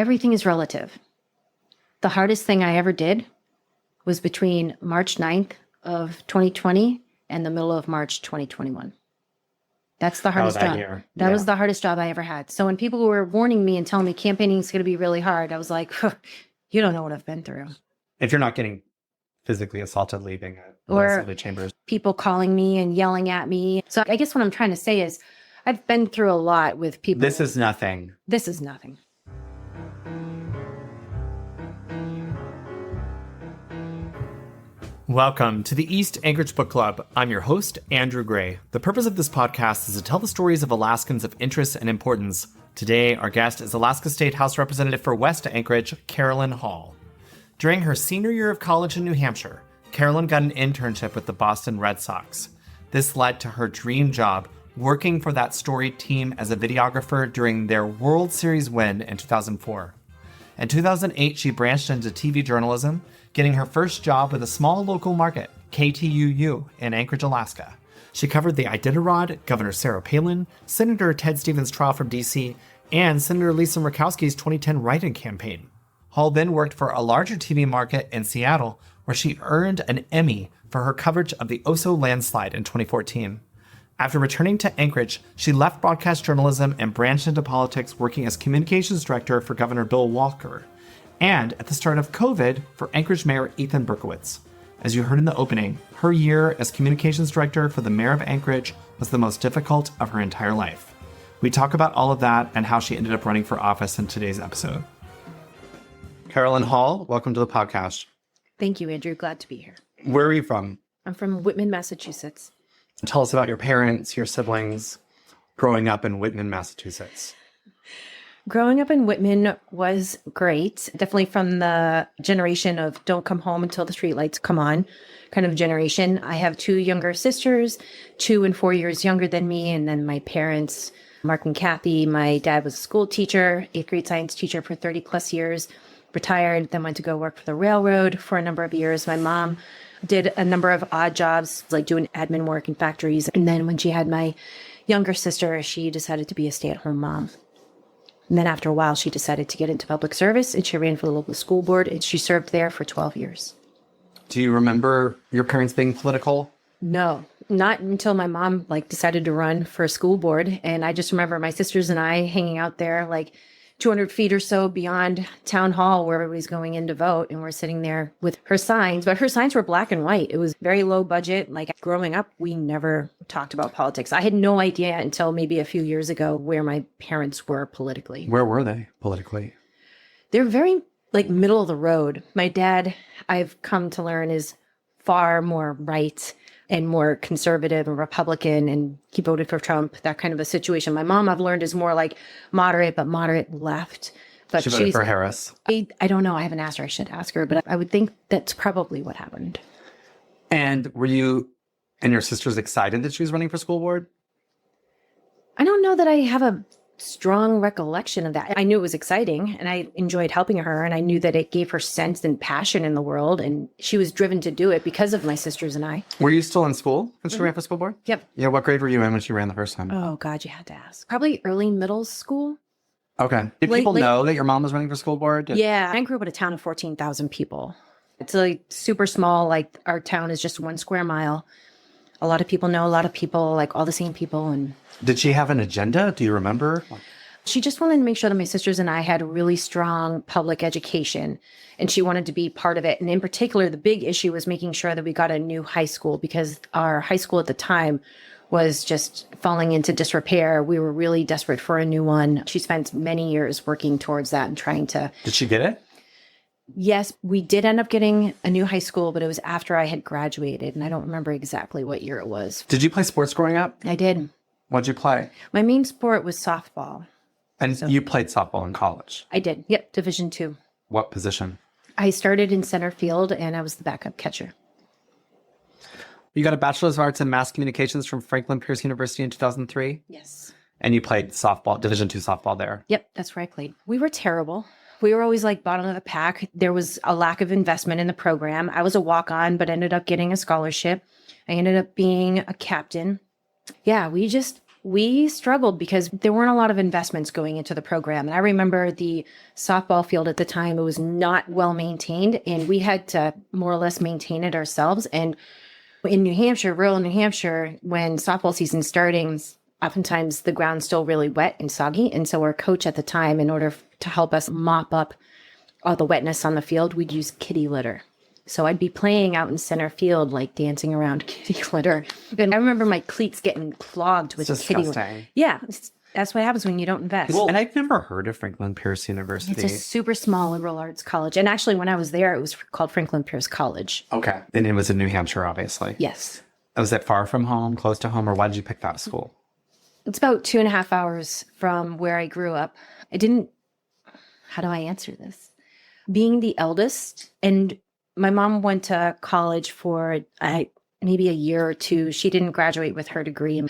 Everything is relative. The hardest thing I ever did was between March 9th of 2020 and the middle of March 2021. That's the hardest job. That was the hardest job I ever had. So when people were warning me and telling me campaigning is going to be really hard, I was like, you don't know what I've been through. If you're not getting physically assaulted leaving or assembly chambers. People calling me and yelling at me. So I guess what I'm trying to say is I've been through a lot with people. This is nothing. This is nothing. Welcome to the East Anchorage Book Club. I'm your host, Andrew Gray. The purpose of this podcast is to tell the stories of Alaskans of interest and importance. Today, our guest is Alaska State House Representative for West Anchorage, Carolyn Hall. During her senior year of college in New Hampshire, Carolyn got an internship with the Boston Red Sox. This led to her dream job, working for that storied team as a videographer during their World Series win in 2004. In 2008, she branched into TV journalism, getting her first job with a small local market, KTUU, in Anchorage, Alaska. She covered the Iditarod, Governor Sarah Palin, Senator Ted Stevens' trial from D.C., and Senator Lisa Murkowski's 2010 write-in campaign. Hall then worked for a larger TV market in Seattle, where she earned an Emmy for her coverage of the Oso Landslide in 2014. After returning to Anchorage, she left broadcast journalism and branched into politics, working as communications director for Governor Bill Walker, and at the start of COVID for Anchorage Mayor Ethan Berkowitz. As you heard in the opening, her year as communications director for the mayor of Anchorage was the most difficult of her entire life. We talk about all of that and how she ended up running for office in today's episode. Carolyn Hall, welcome to the podcast. Thank you, Andrew. Glad to be here. Where are you from? I'm from Whitman, Massachusetts. Tell us about your parents, your siblings, growing up in Whitman, Massachusetts. Growing up in Whitman was great. Definitely from the generation of don't come home until the streetlights come on kind of generation. I have two younger sisters, 2 and 4 years younger than me. And then my parents, Mark and Kathy. My dad was a school teacher, 8th grade science teacher for 30 plus years, retired, then went to go work for the railroad for a number of years. My mom did a number of odd jobs, like doing admin work in factories. And then when she had my younger sister, she decided to be a stay-at-home mom. And then after a while, she decided to get into public service, and she ran for the local school board, and she served there for 12 years. Do you remember your parents being political? No, not until my mom decided to run for a school board. And I just remember my sisters and I hanging out there 200 feet or so beyond town hall where everybody's going in to vote. And we're sitting there with her signs, but her signs were black and white. It was very low budget. Growing up, we never talked about politics. I had no idea until maybe a few years ago where my parents were politically. Where were they politically? They're very middle of the road. My dad, I've come to learn, is far more right and more conservative and Republican, and he voted for Trump, that kind of a situation. My mom, I've learned, is more moderate, but moderate left. But she voted for Harris. I don't know. I haven't asked her. I should ask her, but I would think that's probably what happened. And were you and your sisters excited that she was running for school board? I don't know that I have a strong recollection of that. I knew it was exciting and I enjoyed helping her, and I knew that it gave her sense and passion in the world, and she was driven to do it because of my sisters and I. Were you still in school when she ran for school board? Yep. Yeah, what grade were you in when she ran the first time? Oh, God, you had to ask. Probably early middle school. Okay. Did people know that your mom was running for school board? Yeah, I grew up in a town of 14,000 people. It's super small. Our town is just 1 square mile. A lot of people know a lot of people, all the same people. And did she have an agenda? Do you remember? She just wanted to make sure that my sisters and I had a really strong public education, and she wanted to be part of it. And in particular, the big issue was making sure that we got a new high school, because our high school at the time was just falling into disrepair. We were really desperate for a new one. She spent many years working towards that and trying to. Did she get it? Yes, we did end up getting a new high school, but it was after I had graduated, and I don't remember exactly what year it was. Did you play sports growing up? I did. What'd you play? My main sport was softball. And you played softball in college? I did. Yep, Division II. What position? I started in center field, and I was the backup catcher. You got a Bachelor's of Arts in Mass Communications from Franklin Pierce University in 2003? Yes. And you played softball, Division II softball there? Yep, that's where I played. We were terrible. We were always bottom of the pack. There was a lack of investment in the program. I was a walk-on, but ended up getting a scholarship. I ended up being a captain. Yeah, we just We struggled because there weren't a lot of investments going into the program. And I remember the softball field at the time, it was not well maintained, and we had to more or less maintain it ourselves. And in New Hampshire, rural New Hampshire, when softball season's starting, oftentimes the ground's still really wet and soggy. And so our coach at the time, in order to help us mop up all the wetness on the field, we'd use kitty litter. So I'd be playing out in center field, like dancing around kitty litter. And I remember my cleats getting clogged with kitty litter. Yeah, that's what happens when you don't invest. Well, and I've never heard of Franklin Pierce University. It's a super small liberal arts college. And actually, when I was there, it was called Franklin Pierce College. Okay. And it was in New Hampshire, obviously. Yes. Was it far from home, close to home, or why did you pick that school? It's about 2.5 hours from where I grew up. How do I answer this? Being the eldest, and my mom went to college for maybe a year or two. She didn't graduate with her degree.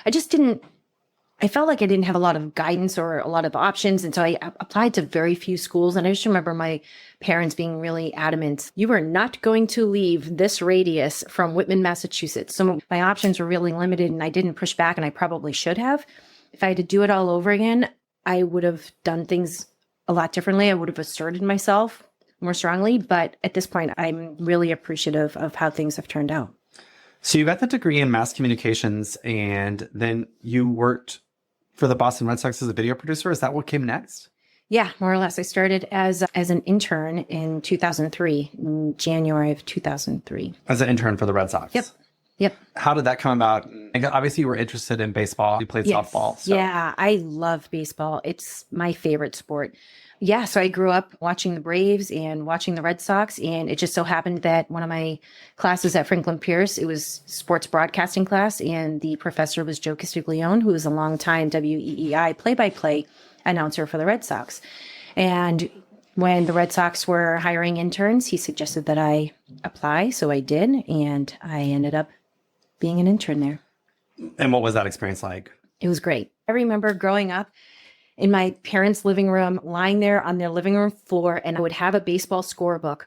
I felt like I didn't have a lot of guidance or a lot of options. And so I applied to very few schools. And I just remember my parents being really adamant, you are not going to leave this radius from Whitman, Massachusetts. So my options were really limited, and I didn't push back, and I probably should have. If I had to do it all over again, I would have done things a lot differently. I would have asserted myself more strongly. But at this point, I'm really appreciative of how things have turned out. So you got the degree in mass communications, and then you worked for the Boston Red Sox as a video producer. Is that what came next? Yeah, more or less. I started as an intern in 2003, in January of 2003. As an intern for the Red Sox? Yep. How did that come about? And obviously, you were interested in baseball. You played softball. So. Yeah, I love baseball. It's my favorite sport. Yeah, so I grew up watching the Braves and watching the Red Sox, and it just so happened that one of my classes at Franklin Pierce, it was sports broadcasting class, and the professor was Joe Castiglione, who was a longtime WEEI play-by-play announcer for the Red Sox. And when the Red Sox were hiring interns, he suggested that I apply, so I did, and I ended up being an intern there. And what was that experience like? It was great. I remember growing up in my parents' living room, lying there on their living room floor, and I would have a baseball scorebook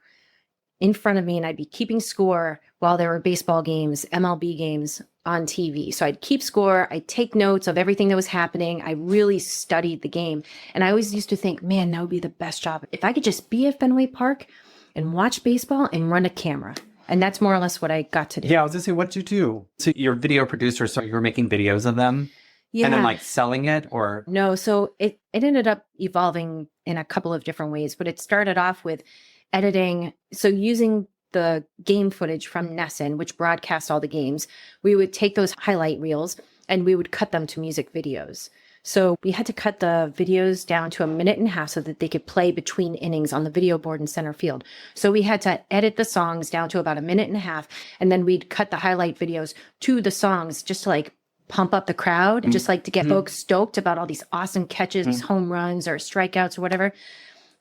in front of me, and I'd be keeping score while there were baseball games, MLB games on TV. So I'd keep score, I'd take notes of everything that was happening. I really studied the game. And I always used to think, man, that would be the best job. If I could just be at Fenway Park and watch baseball and run a camera. And that's more or less what I got to do. Yeah, I was going to say, what'd you do? So you're a video producer, so you were making videos of them? Yeah. And then like selling it, or? No, so it ended up evolving in a couple of different ways, but it started off with editing. So using the game footage from Nesson, which broadcasts all the games, we would take those highlight reels and we would cut them to music videos. So we had to cut the videos down to 1.5 minutes so that they could play between innings on the video board in center field. So we had to edit the songs down to about 1.5 minutes, and then we'd cut the highlight videos to the songs just to like pump up the crowd, just like to get folks stoked about all these awesome catches, these home runs or strikeouts or whatever.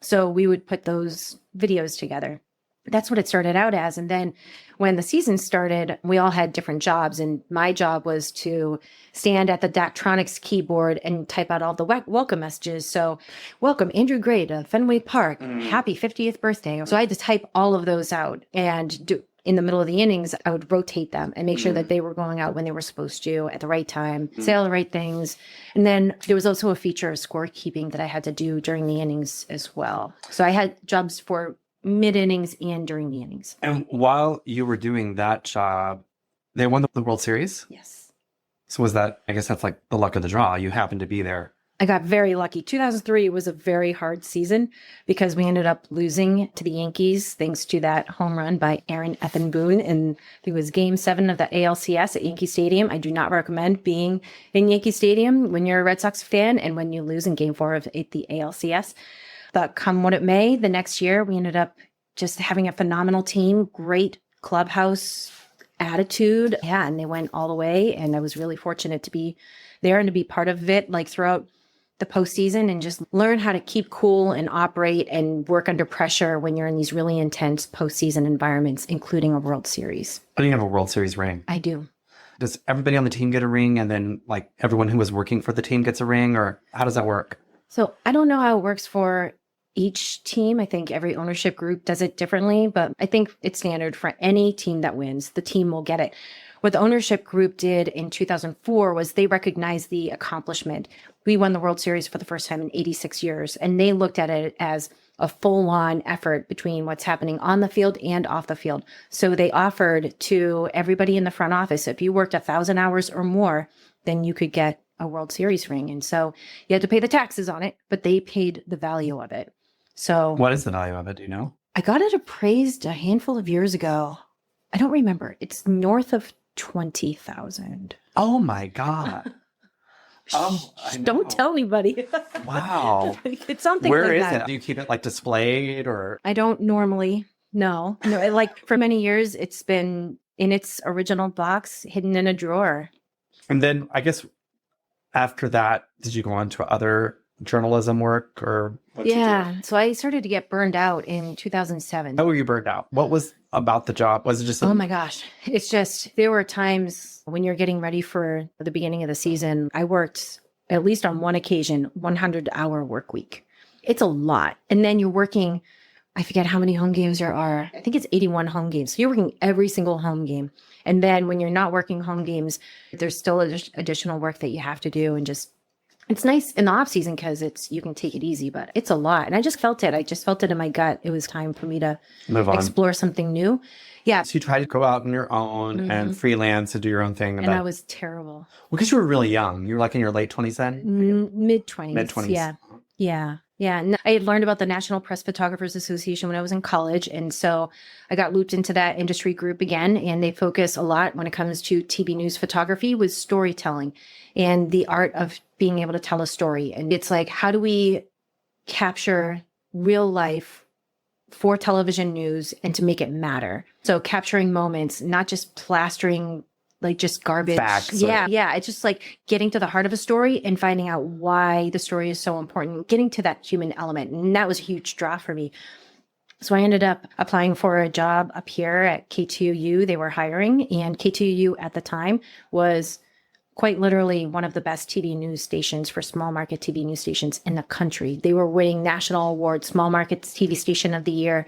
So we would put those videos together. That's what it started out as. And then when the season started, we all had different jobs. And my job was to stand at the Daktronics keyboard and type out all the welcome messages. So, welcome Andrew Gray to Fenway Park. Happy 50th birthday. So I had to type all of those out and do. In the middle of the innings, I would rotate them and make sure that they were going out when they were supposed to at the right time, say all the right things. And then there was also a feature of scorekeeping that I had to do during the innings as well. So I had jobs for mid-innings and during the innings. And while you were doing that job, they won the World Series? Yes. So was that, I guess that's like the luck of the draw. You happened to be there. I got very lucky. 2003 was a very hard season because we ended up losing to the Yankees thanks to that home run by Aaron Ethan Boone. And it was Game 7 of the ALCS at Yankee Stadium. I do not recommend being in Yankee Stadium when you're a Red Sox fan and when you lose in Game 4 of the ALCS. But come what it may, the next year we ended up just having a phenomenal team, great clubhouse attitude. Yeah, and they went all the way. And I was really fortunate to be there and to be part of it, like throughout the postseason, and just learn how to keep cool and operate and work under pressure when you're in these really intense postseason environments, including a World Series. Oh, you have a World Series ring. I do. Does everybody on the team get a ring, and then like everyone who was working for the team gets a ring, or how does that work? So I don't know how it works for each team, I think every ownership group does it differently, but I think it's standard for any team that wins, the team will get it. What the ownership group did in 2004 was they recognized the accomplishment. We won the World Series for the first time in 86 years, and they looked at it as a full-on effort between what's happening on the field and off the field. So they offered to everybody in the front office, if you worked 1,000 hours or more, then you could get a World Series ring. And so you had to pay the taxes on it, but they paid the value of it. So what is the value of it? Do you know? I got it appraised a handful of years ago. I don't remember. It's north of 20,000. Oh my God. Oh, don't tell anybody. Wow. It's something Where like is that. it? Do you keep it like displayed or? I don't normally. No. Like for many years, it's been in its original box, hidden in a drawer. And then I guess after that, did you go on to other journalism work or? Yeah. So I started to get burned out in 2007. How were you burned out? What was about the job? Was it just? Oh my gosh. It's just, there were times when you're getting ready for the beginning of the season, I worked at least on one occasion, 100-hour work week. It's a lot. And then you're working, I forget how many home games there are. I think it's 81 home games. So you're working every single home game. And then when you're not working home games, there's still additional work that you have to do. And just, it's nice in the off season because you can take it easy, but it's a lot. And I just felt it. I just felt it in my gut. It was time for me to move on, explore something new. Yeah. So you tried to go out on your own and freelance to do your own thing. And I was terrible. Well, because you were really young. You were like in your late 20s then? Mid-20s. Mid-20s. Yeah. Yeah. Yeah. And I had learned about the National Press Photographers Association when I was in college. And so I got looped into that industry group again. And they focus a lot when it comes to TV news photography with storytelling and the art of being able to tell a story. And it's like, how do we capture real life for television news and to make it matter? So capturing moments, not just plastering like just garbage. Facts. Yeah. It's just like getting to the heart of a story and finding out why the story is so important, getting to that human element. And that was a huge draw for me. So I ended up applying for a job up here at KTUU. They were hiring, and KTUU at the time was quite literally one of the best TV news stations for small market TV news stations in the country. They were winning national awards, small market TV station of the year.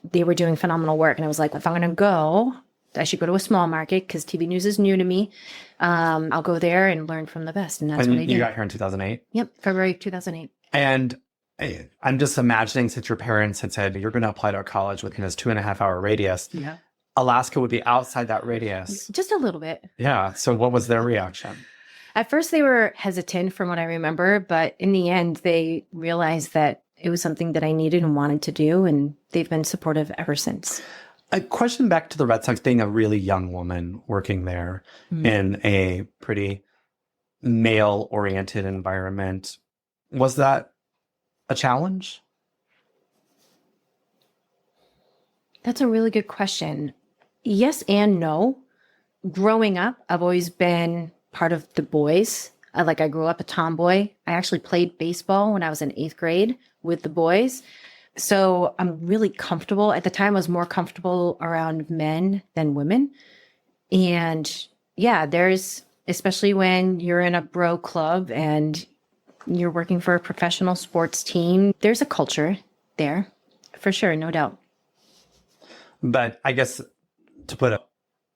They were doing phenomenal work. And I was like, if I'm going to go, I should go to a small market because TV news is new to me. I'll go there and learn from the best. And that's what I did. You got here in 2008? Yep, February 2008. And I'm just imagining, since your parents had said, you're going to apply to a college within this 2.5-hour radius. Yeah. Alaska would be outside that radius. Just a little bit. Yeah. So what was their reaction? At first they were hesitant from what I remember, but in the end they realized that it was something that I needed and wanted to do. And they've been supportive ever since. A question back to the Red Sox, being a really young woman working there in a pretty male-oriented environment. Was that a challenge? That's a really good question. Yes and no. Growing up, I've always been part of the boys. I grew up a tomboy. I actually played baseball when I was in 8th grade with the boys. So I'm really comfortable. At the time, I was more comfortable around men than women. And yeah, especially when you're in a bro club and you're working for a professional sports team, there's a culture there for sure, no doubt. But I guess to put a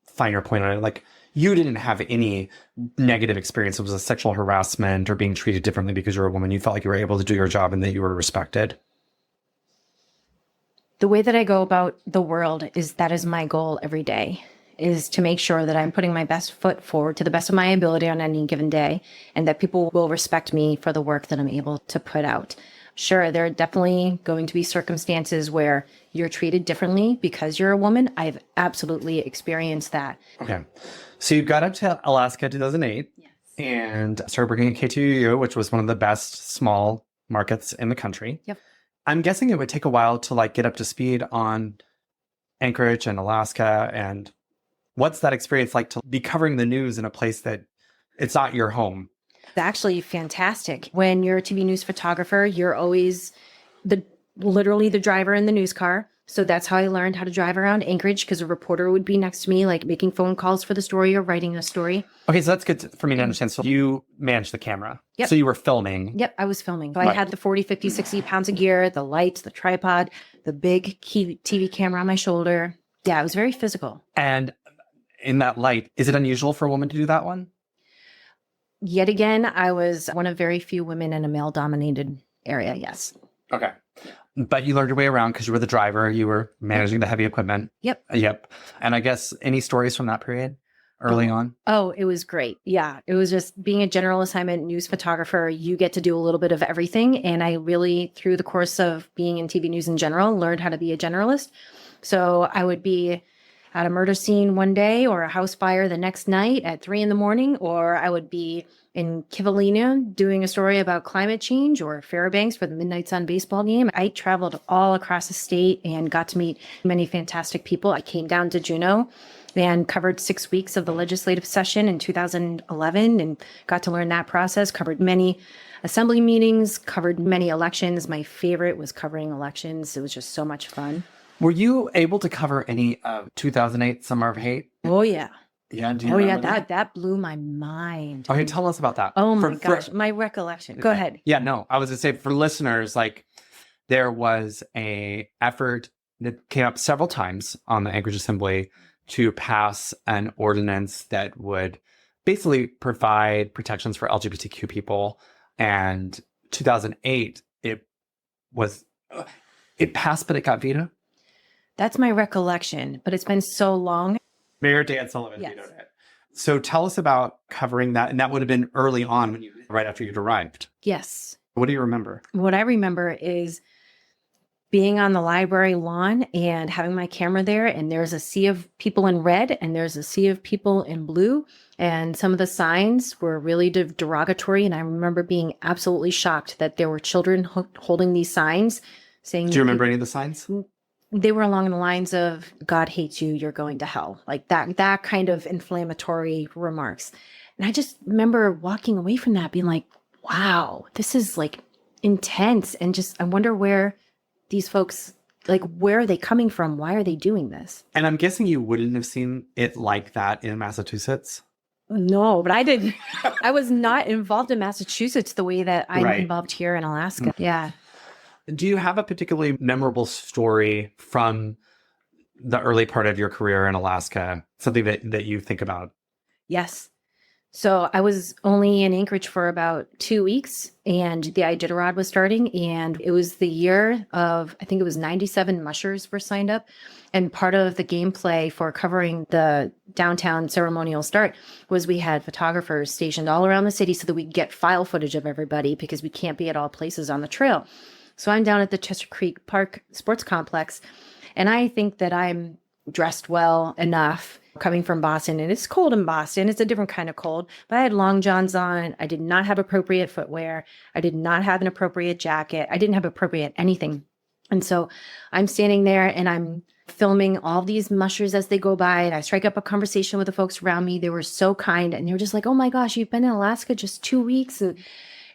finer point on it, you didn't have any negative experience. It was a sexual harassment or being treated differently because you're a woman. You felt like you were able to do your job and that you were respected. The way that I go about the world that is my goal every day, is to make sure that I'm putting my best foot forward to the best of my ability on any given day, and that people will respect me for the work that I'm able to put out. Sure, there are definitely going to be circumstances where you're treated differently because you're a woman. I've absolutely experienced that. Okay. So you got up to Alaska in 2008 and started working at KTUU, which was one of the best small markets in the country. Yep. I'm guessing it would take a while to get up to speed on Anchorage and Alaska. And what's that experience like to be covering the news in a place that it's not your home? It's actually fantastic. When you're a TV news photographer, you're always literally the driver in the news car. So that's how I learned how to drive around Anchorage, because a reporter would be next to me, like making phone calls for the story or writing a story. Okay, so that's good for me to understand. So you managed the camera. Yep. So you were filming. Yep, I was filming. So I Right. had the 40, 50, 60 pounds of gear, the lights, the tripod, the big TV camera on my shoulder. Yeah, it was very physical. And in that light, is it unusual for a woman to do that one? Yet again, I was one of very few women in a male-dominated area, yes. Okay. But you learned your way around because you were the driver. You were managing the heavy equipment. Yep. Yep. And I guess any stories from that period early on? Oh, it was great. Yeah. It was just being a general assignment news photographer. You get to do a little bit of everything. And I really, through the course of being in TV news in general, learned how to be a generalist. So I would be at a murder scene one day or a house fire the next night at 3 a.m, or I would be in Kivalina doing a story about climate change, or Fairbanks for the Midnight Sun baseball game. I traveled all across the state and got to meet many fantastic people. I came down to Juneau and covered 6 weeks of the legislative session in 2011 and got to learn that process, covered many assembly meetings, covered many elections. My favorite was covering elections. It was just so much fun. Were you able to cover any 2008 Summer of Hate? Oh, yeah. Yeah. Do you Oh, yeah. remember That blew my mind. Okay, tell us about that. Oh, my gosh. My recollection. Go ahead. Yeah, no, I was going to say for listeners, like there was a effort that came up several times on the Anchorage Assembly to pass an ordinance that would basically provide protections for LGBTQ people. And 2008, it passed, but it got vetoed. That's my recollection, but it's been so long. Mayor Dan Sullivan Yes. vetoed it. So tell us about covering that. And that would have been early on right after you'd arrived. Yes. What do you remember? What I remember is being on the library lawn and having my camera there, and there's a sea of people in red and there's a sea of people in blue. And some of the signs were really derogatory. And I remember being absolutely shocked that there were children holding these signs saying, Do you remember any of the signs? They were along the lines of, God hates you, you're going to hell. Like that kind of inflammatory remarks. And I just remember walking away from that being like, wow, this is like intense. And just, I wonder where these folks, like, where are they coming from? Why are they doing this? And I'm guessing you wouldn't have seen it like that in Massachusetts. No, but I didn't. I was not involved in Massachusetts the way that I'm Right. involved here in Alaska. Yeah. Do you have a particularly memorable story from the early part of your career in Alaska? Something that you think about? Yes. So I was only in Anchorage for about 2 weeks, and the Iditarod was starting, and it was the year of, I think it was 97 mushers were signed up. And part of the gameplay for covering the downtown ceremonial start was we had photographers stationed all around the city so that we could get file footage of everybody, because we can't be at all places on the trail. So I'm down at the Chester Creek Park Sports Complex, and I think that I'm dressed well enough coming from Boston, and it's cold in Boston. It's a different kind of cold, but I had long johns on. I did not have appropriate footwear. I did not have an appropriate jacket. I didn't have appropriate anything. And so I'm standing there and I'm filming all these mushers as they go by, and I strike up a conversation with the folks around me. They were so kind, and they were just like, oh my gosh, you've been in Alaska just 2 weeks. And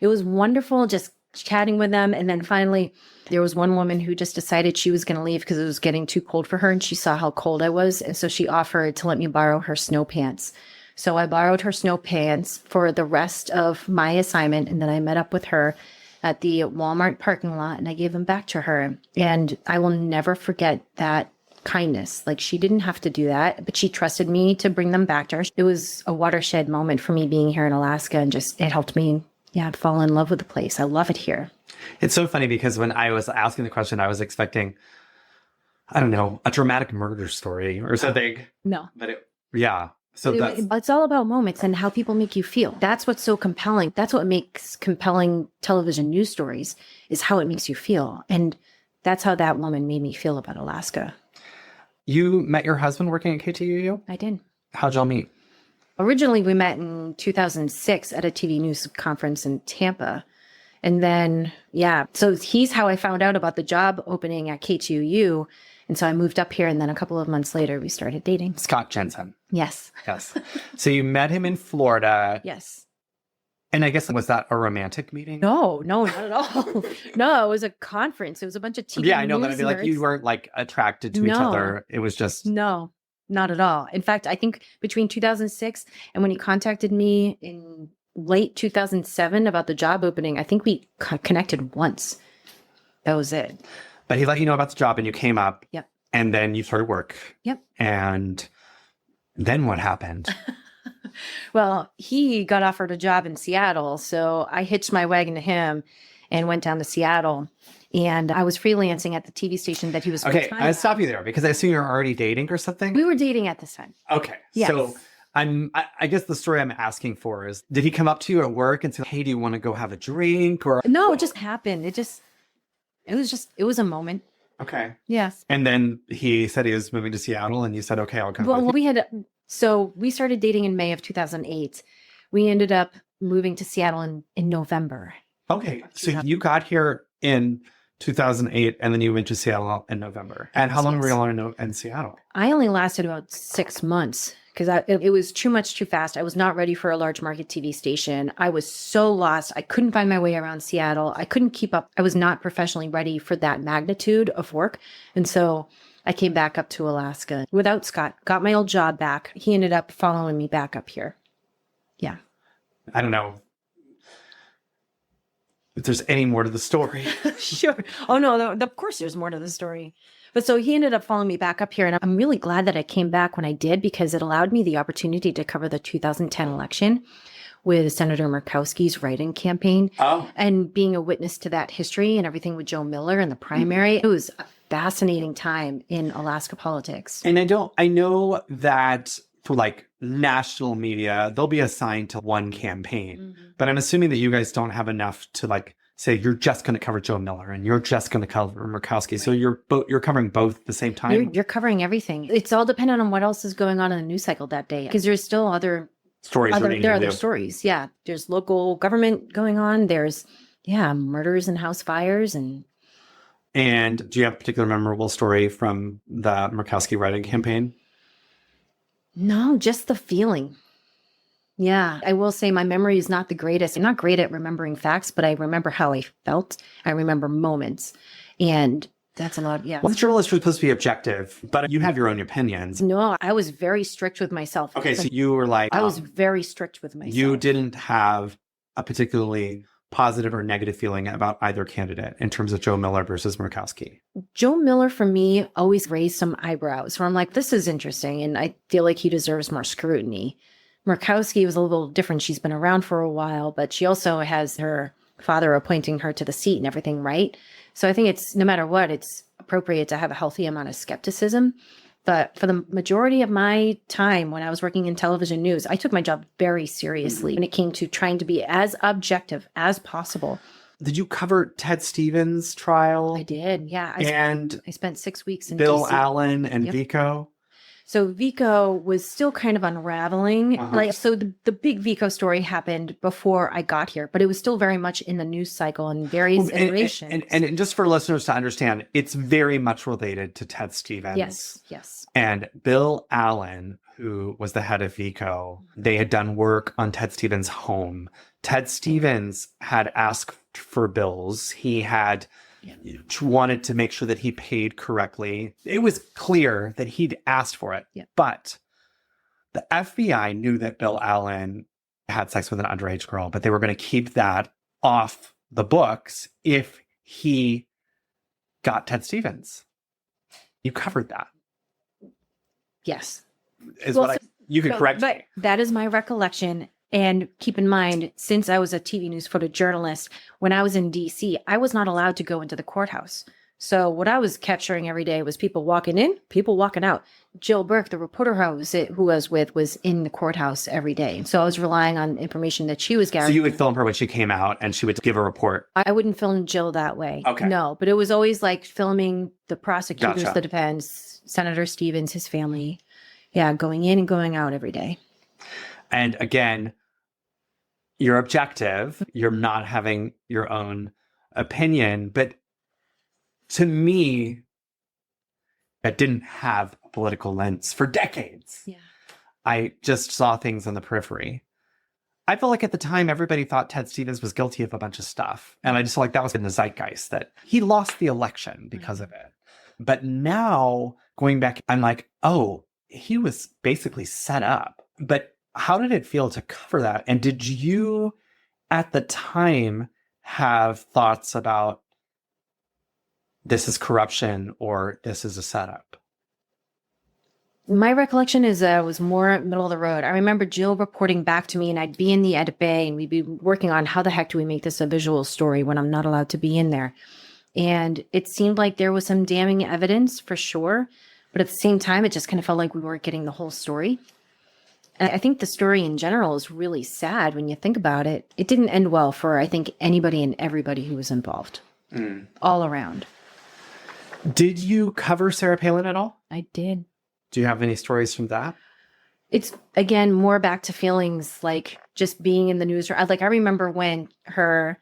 it was wonderful just chatting with them. And then finally, there was one woman who just decided she was going to leave because it was getting too cold for her, and she saw how cold I was. And so she offered to let me borrow her snow pants. So I borrowed her snow pants for the rest of my assignment. And then I met up with her at the Walmart parking lot, and I gave them back to her. And I will never forget that kindness. Like, she didn't have to do that, but she trusted me to bring them back to her. It was a watershed moment for me being here in Alaska, and just, it helped me, fall in love with the place. I love it here. It's so funny because when I was asking the question, I was expecting, I don't know, a dramatic murder story or something. No. But so that's... It's all about moments and how people make you feel. That's what's so compelling. That's what makes compelling television news stories, is how it makes you feel. And that's how that woman made me feel about Alaska. You met your husband working at KTUU? I did. How'd y'all meet? Originally, we met in 2006 at a TV news conference in Tampa. And then, so he's how I found out about the job opening at KTUU. And so I moved up here, and then a couple of months later, we started dating. Scott Jensen. Yes. Yes. So you met him in Florida. Yes. And I guess, was that a romantic meeting? No, not at all. No, it was a conference. It was a bunch of TV Yeah, I know, but I news mean, like, you nerds. weren't like attracted to each No. other. It was just, No, not at all. In fact, I think between 2006 and when he contacted me in late 2007 about the job opening, I think we connected once. That was it. but he let you know about the job and you came up. Yep. And then you started work. Yep. And then what happened? Well, he got offered a job in Seattle, so I hitched my wagon to him and went down to Seattle. And I was freelancing at the TV station that he was Okay, full-time I'll at. stop you there because I assume you're already dating or something. We were dating at this time. Okay. Yes. So I guess the story I'm asking for is, did he come up to you at work and say, hey, do you want to go have a drink? Or No, it just happened. It was a moment. okay. Yes. And then he said he was moving to Seattle and you said, okay, I'll come Well, with you. we started dating in May of 2008. We ended up moving to Seattle in November. Okay. So you got here in 2008 and then you went to Seattle in November. And how long were you alone in Seattle? I only lasted about 6 months because it was too much too fast. I was not ready for a large market TV station. I was so lost. I couldn't find my way around Seattle. I couldn't keep up. I was not professionally ready for that magnitude of work. And so I came back up to Alaska without Scott, got my old job back. He ended up following me back up here. Yeah. I don't know if there's any more to the story. Sure. Oh, no, of course there's more to the story. But so he ended up following me back up here. And I'm really glad that I came back when I did because it allowed me the opportunity to cover the 2010 election with Senator Murkowski's write-in campaign. Oh. And being a witness to that history and everything with Joe Miller and the primary. It was a fascinating time in Alaska politics. And I know that for like national media, they'll be assigned to one campaign. But I'm assuming that you guys don't have enough to like say you're just going to cover Joe Miller and you're just going to cover Murkowski. So you're covering both at the same time. You're covering everything. It's all dependent on what else is going on in the news cycle that day because there's still other stories. there are other stories. Yeah. There's local government going on. There's murders and house fires and do you have a particular memorable story from the Murkowski writing campaign? No, just the feeling. Yeah, I will say my memory is not the greatest. I'm not great at remembering facts, but I remember how I felt. I remember moments. And that's a lot. Yeah. Well, the journalists are supposed to be objective, but you have your own opinions. No, I was very strict with myself. Okay, so you were like... I was very strict with myself. You didn't have a particularly positive or negative feeling about either candidate in terms of Joe Miller versus Murkowski. Joe Miller, for me, always raised some eyebrows where I'm like, this is interesting. And I feel like he deserves more scrutiny. Murkowski was a little different. She's been around for a while, but she also has her father appointing her to the seat and everything, right? So I think it's, no matter what, it's appropriate to have a healthy amount of skepticism. But for the majority of my time when I was working in television news, I took my job very seriously when it came to trying to be as objective as possible. Did you cover Ted Stevens' trial? I did, yeah. I spent 6 weeks in Bill DC. Allen and Vico? So Vico was still kind of unraveling. So the big Vico story happened before I got here, but it was still very much in the news cycle and various iterations. And just for listeners to understand, it's very much related to Ted Stevens. Yes. And Bill Allen, who was the head of Vico, they had done work on Ted Stevens' home. Ted Stevens had asked for bills. He had wanted to make sure that he paid correctly. It was clear that he'd asked for it. Yeah. But the FBI knew that Bill Allen had sex with an underage girl, but they were going to keep that off the books if he got Ted Stevens. You covered that. Yes. You could correct but me. that is my recollection. And keep in mind, since I was a TV news photojournalist, when I was in DC, I was not allowed to go into the courthouse. So what I was capturing every day was people walking in, people walking out. Jill Burke, the reporter who I was with, was in the courthouse every day. So I was relying on information that she was gathering. So you would film her when she came out and she would give a report. I wouldn't film Jill that way. Okay. No, but it was always like filming the prosecutors, Gotcha. the defense, Senator Stevens, his family. Yeah, going in and going out every day. And again, you're objective. You're not having your own opinion. But to me, that didn't have a political lens for decades. Yeah. I just saw things on the periphery. I feel like at the time, everybody thought Ted Stevens was guilty of a bunch of stuff. And I just feel like that was in the zeitgeist that he lost the election because of it. But now going back, I'm like, oh, he was basically set up. But how did it feel to cover that? And did you at the time have thoughts about this is corruption or this is a setup? My recollection is it was more middle of the road. I remember Jill reporting back to me, and I'd be in the edit bay, and we'd be working on how the heck do we make this a visual story when I'm not allowed to be in there. And it seemed like there was some damning evidence for sure. But at the same time, it just kind of felt like we weren't getting the whole story. And I think the story in general is really sad when you think about it. It didn't end well for, I think, anybody and everybody who was involved, all around. Did you cover Sarah Palin at all? I did. Do you have any stories from that? It's, again, more back to feelings like just being in the newsroom. Like, I remember when her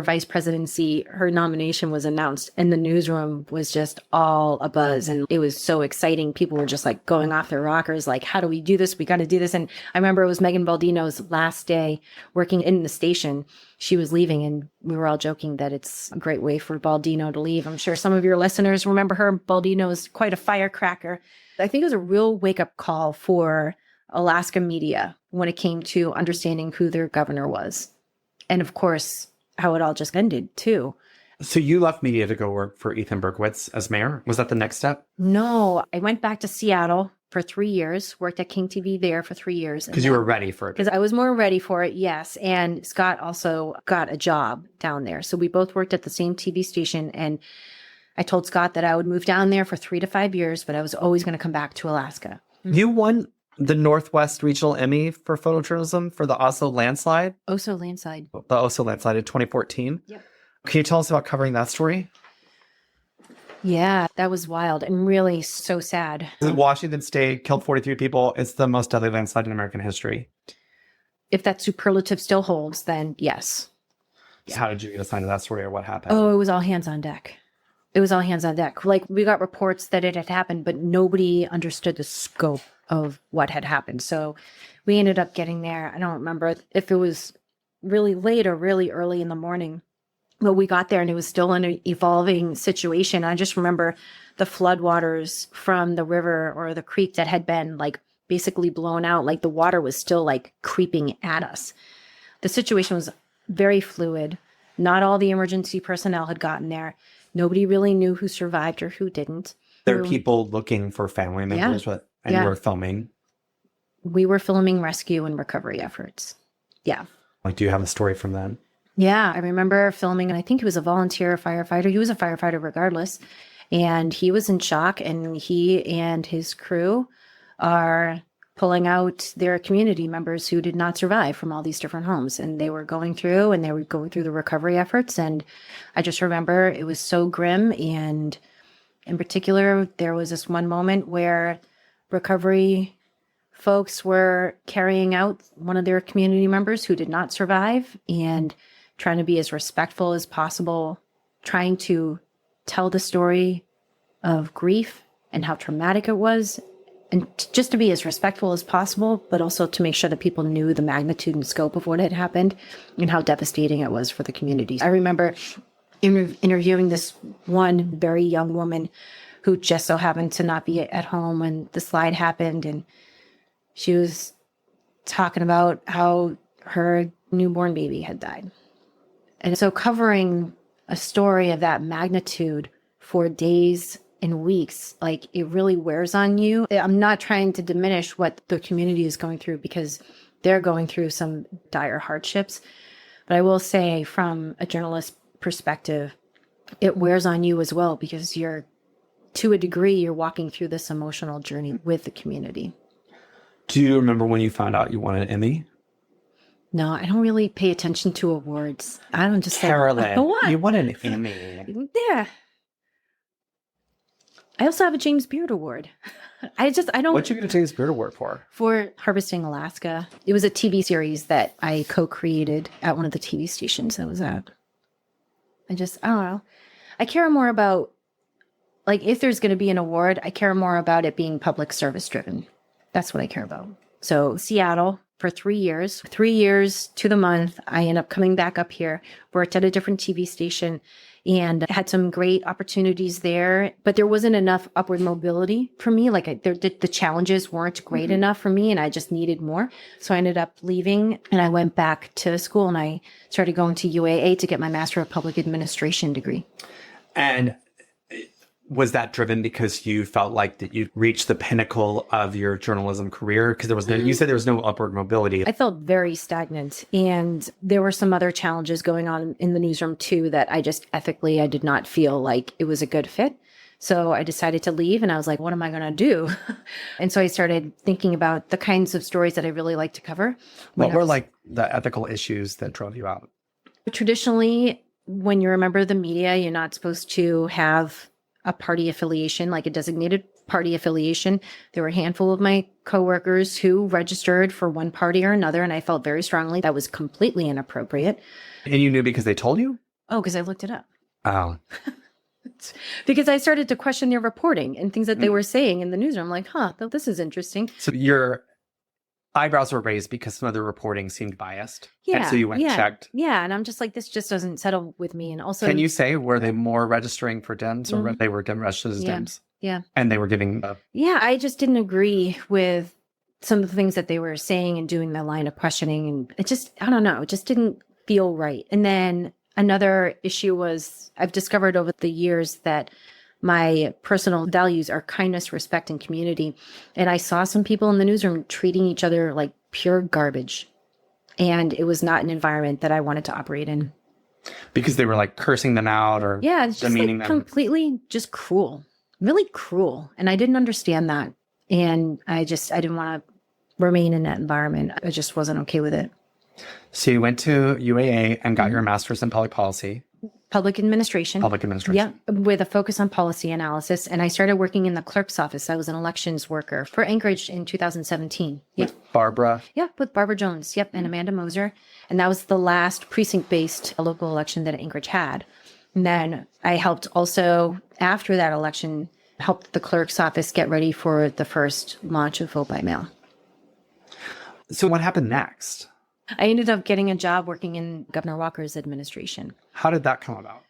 vice presidency, her nomination was announced, and the newsroom was just all abuzz, and it was so exciting. People were just like going off their rockers, like, how do we do this? We got to do this. And I remember it was Megan Baldino's last day working in the station. She was leaving, and we were all joking that it's a great way for Baldino to leave. I'm sure some of your listeners remember her. Baldino is quite a firecracker. I think it was a real wake-up call for Alaska media when it came to understanding who their governor was. And of course, how it all just ended, too. So you left media to go work for Ethan Berkowitz as mayor? Was that the next step? No, I went back to Seattle for 3 years, worked at King TV there for 3 years. Because you were ready for it. Because I was more ready for it, yes. And Scott also got a job down there. So we both worked at the same TV station. And I told Scott that I would move down there for 3 to 5 years, but I was always going to come back to Alaska. You won the Northwest Regional Emmy for photojournalism for the Oso Landslide? Oso Landslide. The Oso Landslide in 2014? Yep. Can you tell us about covering that story? Yeah, that was wild and really so sad. Washington State killed 43 people. It's the most deadly landslide in American history. If that superlative still holds, then yes. How did you get assigned to that story, or what happened? Oh, it was all hands on deck. It was all hands on deck. Like, we got reports that it had happened, but nobody understood the scope of what had happened. So we ended up getting there. I don't remember if it was really late or really early in the morning, but we got there and it was still an evolving situation. I just remember the floodwaters from the river or the creek that had been like basically blown out. Like, the water was still like creeping at us. The situation was very fluid. Not all the emergency personnel had gotten there. Nobody really knew who survived or who didn't. There are people looking for family members, and you were filming. We were filming rescue and recovery efforts. Yeah. Like, do you have a story from then? Yeah, I remember filming, and I think he was a volunteer firefighter. He was a firefighter regardless. And he was in shock, and he and his crew are pulling out their community members who did not survive from all these different homes. And they were going through the recovery efforts. And I just remember it was so grim. And in particular, there was this one moment where recovery folks were carrying out one of their community members who did not survive and trying to be as respectful as possible, trying to tell the story of grief and how traumatic it was, and just to be as respectful as possible, but also to make sure that people knew the magnitude and scope of what had happened and how devastating it was for the community. I remember interviewing this one very young woman who just so happened to not be at home when the slide happened. And she was talking about how her newborn baby had died. And so covering a story of that magnitude for days and weeks, like, it really wears on you. I'm not trying to diminish what the community is going through because they're going through some dire hardships. But I will say, from a journalist perspective, it wears on you as well because to a degree, you're walking through this emotional journey with the community. Do you remember when you found out you won an Emmy? No, I don't really pay attention to awards. I don't just Carolyn, say, what? You won an Emmy. Yeah. I also have a James Beard Award. I don't. What'd you get a James Beard Award for? For Harvesting Alaska. It was a TV series that I co-created at one of the TV stations I was at. I don't know. I care more about, like, if there's going to be an award, I care more about it being public service driven. That's what I care about. So Seattle, for 3 years. 3 years to the month, I ended up coming back up here, worked at a different TV station, and had some great opportunities there. But there wasn't enough upward mobility for me. Like the challenges weren't great enough for me, and I just needed more. So I ended up leaving, and I went back to school, and I started going to UAA to get my Master of Public Administration degree. And was that driven because you felt like that you reached the pinnacle of your journalism career? Because there was you said there was no upward mobility. I felt very stagnant, and there were some other challenges going on in the newsroom too that I just ethically, I did not feel like it was a good fit. So I decided to leave, and I was like, what am I going to do? And so I started thinking about the kinds of stories that I really like to cover. What were like the ethical issues that drove you out? Traditionally, when you're a member of the media, you're not supposed to have a party affiliation, like a designated party affiliation. There were a handful of my coworkers who registered for one party or another, and I felt very strongly that was completely inappropriate. And you knew because they told you? Oh, because I looked it up. Oh. Because I started to question their reporting and things that they were saying in the newsroom. I'm like, this is interesting. So your eyebrows were raised because some of the reporting seemed biased. Yeah. And so you went and checked. Yeah. And I'm just like, this just doesn't settle with me. And also, can you say, were they more registering for Dems or they were registered as Dems? Yeah. And they were giving Yeah, I just didn't agree with some of the things that they were saying and doing, the line of questioning. And it just, I don't know, it just didn't feel right. And then another issue was I've discovered over the years that my personal values are kindness, respect, and community. And I saw some people in the newsroom treating each other like pure garbage. And it was not an environment that I wanted to operate in. Because they were like cursing them out or it's just like completely just cruel, really cruel. And I didn't understand that. And I didn't want to remain in that environment. I just wasn't okay with it. So you went to UAA and got your master's in public policy. Public administration. Yeah, with a focus on policy analysis. And I started working in the clerk's office. I was an elections worker for Anchorage in 2017. With Barbara? Yeah, with Barbara Jones. Yep, and Amanda Moser. And that was the last precinct-based local election that Anchorage had. And then I helped also, after that election, helped the clerk's office get ready for the first launch of vote by mail. So what happened next? I ended up getting a job working in Governor Walker's administration. How did that come about?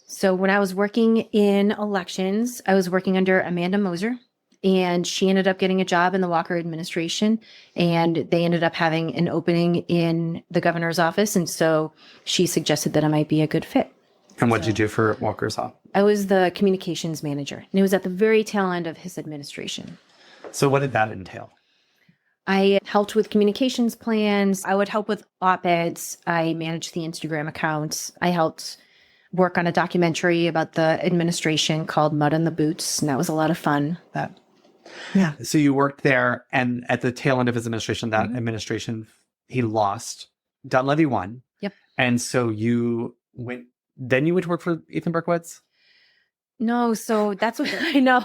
So when I was working in elections, I was working under Amanda Moser, and she ended up getting a job in the Walker administration, and they ended up having an opening in the governor's office. And so she suggested that I might be a good fit. And what did you do for Walker's office? I was the communications manager, and it was at the very tail end of his administration. So what did that entail? I helped with communications plans. I would help with op-eds. I managed the Instagram accounts. I helped work on a documentary about the administration called Mud on the Boots, and that was a lot of fun. Yeah. So you worked there, and at the tail end of his administration, that administration, he lost. Dunleavy won. Yep. And so you went to work for Ethan Berkowitz? No, so that's what I know.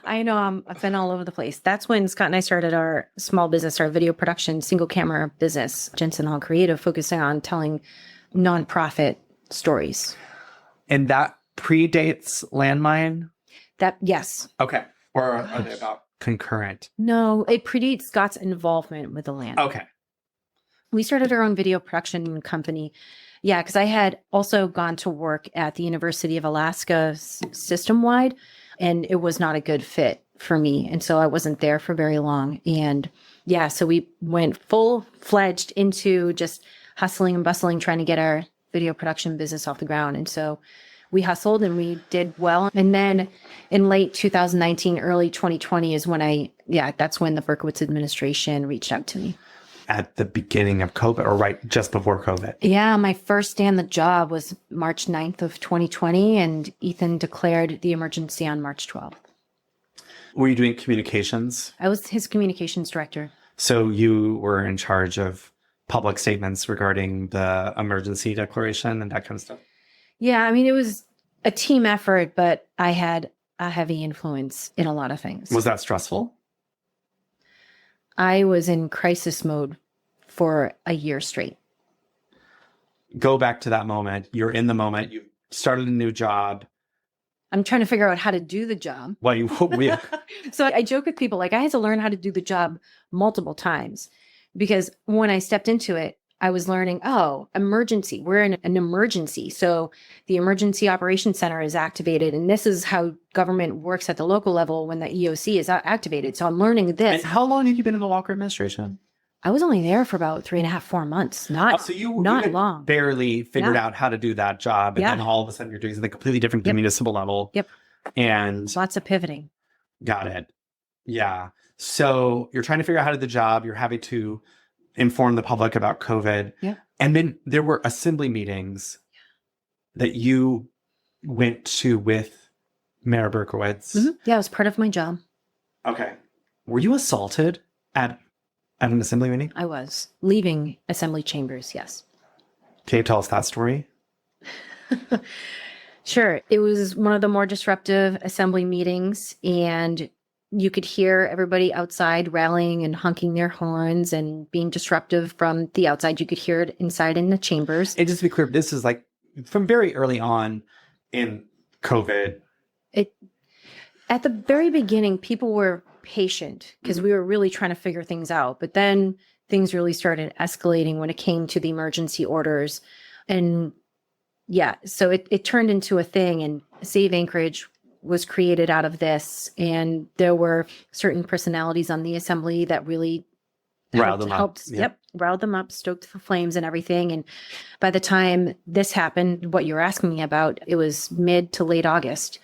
I've been all over the place. That's when Scott and I started our small business, our video production, single camera business, Jensen Hall Creative, focusing on telling nonprofit stories. And that predates Landmine? Yes. Okay. Or are they about concurrent? No, it predates Scott's involvement with the land. Okay. We started our own video production company. Yeah, because I had also gone to work at the University of Alaska system-wide, and it was not a good fit for me. And so I wasn't there for very long. And yeah, so we went full-fledged into just hustling and bustling, trying to get our video production business off the ground. And so we hustled and we did well. And then in late 2019, early 2020 is when that's when the Berkowitz administration reached out to me. At the beginning of COVID, or right just before COVID? Yeah, my first day on the job was March 9th of 2020, and Ethan declared the emergency on March 12th. Were you doing communications? I was his communications director. So you were in charge of public statements regarding the emergency declaration and that kind of stuff? Yeah, I mean, it was a team effort, but I had a heavy influence in a lot of things. Was that stressful? I was in crisis mode for a year straight. Go back to that moment. You're in the moment. You started a new job. I'm trying to figure out how to do the job. Well, So I joke with people, like, I had to learn how to do the job multiple times because when I stepped into it, I was learning, oh, emergency. We're in an emergency. So the Emergency Operations Center is activated. And this is how government works at the local level when the EOC is activated. So I'm learning this. And how long have you been in the Walker administration? I was only there for about 3.5, 4 months. Not you not had long. barely figured out how to do that job. And Yeah. then all of a sudden you're doing something completely different at the municipal level. Yep. And Lots of pivoting. got it. Yeah. So you're trying to figure out how to do the job. You're having to inform the public about COVID. Yeah. And then there were assembly meetings that you went to with Mayor Berkowitz. Mhm. Yeah, it was part of my job. Okay. Were you assaulted at an assembly meeting? I was leaving assembly chambers. Yes. Can you tell us that story? Sure. It was one of the more disruptive assembly meetings, and you could hear everybody outside rallying and honking their horns and being disruptive from the outside. You could hear it inside in the chambers. And just to be clear, this is like from very early on in COVID. At the very beginning, people were patient because we were really trying to figure things out. But then things really started escalating when it came to the emergency orders. And yeah, so it turned into a thing, and Save Anchorage was created out of this. And there were certain personalities on the assembly that really Riled them up. helped. Yeah. Yep. Riled them up, stoked the flames and everything. And by the time this happened, what you're asking me about, it was mid to late August.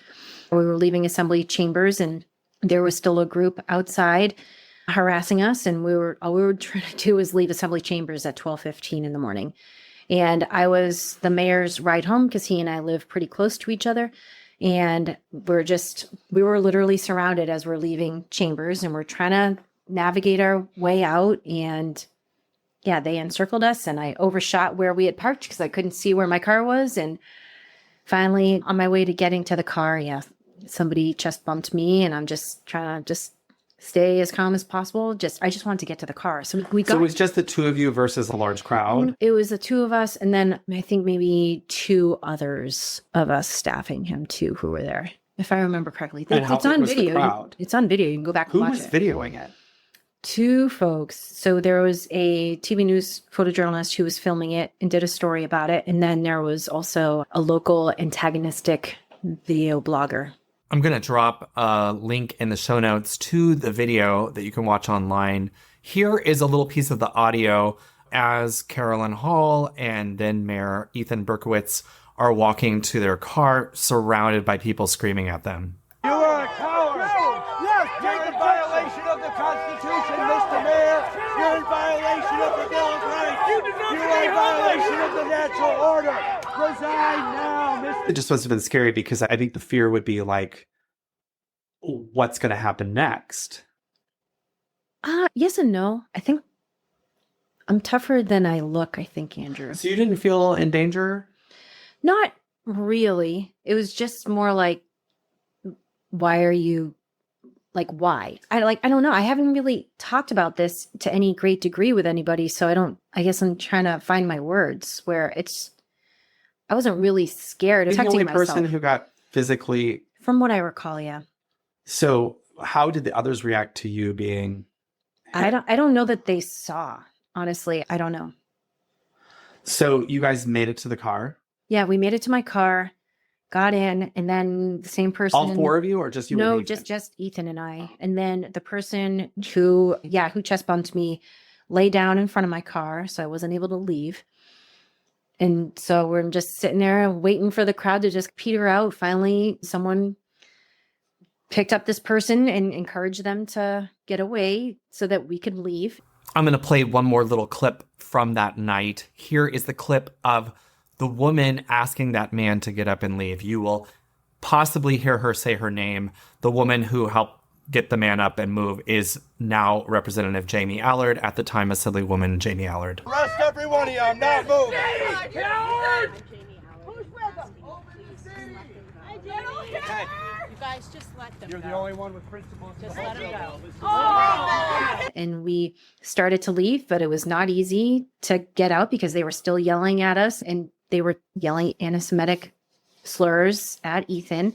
We were leaving assembly chambers, and there was still a group outside harassing us. And all we were trying to do was leave assembly chambers at 12:15 in the morning. And I was the mayor's ride home because he and I live pretty close to each other. And we were literally surrounded as we're leaving chambers, and we're trying to navigate our way out. And yeah, they encircled us, and I overshot where we had parked because I couldn't see where my car was. And finally, on my way to getting to the car, yeah, somebody chest bumped me, and I'm just trying to stay as calm as possible. I just wanted to get to the car. So So it was just the two of you versus a large crowd? it was the two of us, and then I think maybe two others of us staffing him too who were there, if I remember correctly. And how It's on big was the video. crowd? It's on video. You can go back Who and watch was it. videoing it? Two folks. So there was a TV news photojournalist who was filming it and did a story about it. And then there was also a local antagonistic video blogger. I'm going to drop a link in the show notes to the video that you can watch online. Here is a little piece of the audio as Carolyn Hall and then Mayor Ethan Berkowitz are walking to their car surrounded by people screaming at them. You are a coward! Yes, you're in violation of the Constitution, Mr. Mayor! You're in violation of the Bill of Rights! You are in violation of the natural order! Resign now, Mr. It just must have been scary because I think the fear would be like, what's going to happen next? Yes and no. I think I'm tougher than I look, I think, Andrew. So you didn't feel in danger? Not really. It was just more like, why are you, like, why? I don't know. I haven't really talked about this to any great degree with anybody. So I guess I'm trying to find my words where I wasn't really scared of You're the protecting only myself. person who got physically... From what I recall, yeah. So how did the others react to you being... I don't know that they saw. Honestly, I don't know. So you guys made it to the car? Yeah, we made it to my car, got in, and then the same person. All four of you, or just you? No, and Ethan? just Ethan and I. And then the person who chest bumped me lay down in front of my car, so I wasn't able to leave. And so we're just sitting there waiting for the crowd to just peter out. Finally, someone picked up this person and encouraged them to get away so that we could leave. I'm going to play one more little clip from that night. Here is the clip of the woman asking that man to get up and leave. You will possibly hear her say her name. The woman who helped get the man up and move is now Representative Jamie Allard, at the time Assemblywoman Jamie Allard. Arrest every one of you, I'm not moving! Coward! You guys just let them You're go. the only one with principles. Just let them go. And we started to leave, but it was not easy to get out because they were still yelling at us, and they were yelling anti-Semitic slurs at Ethan.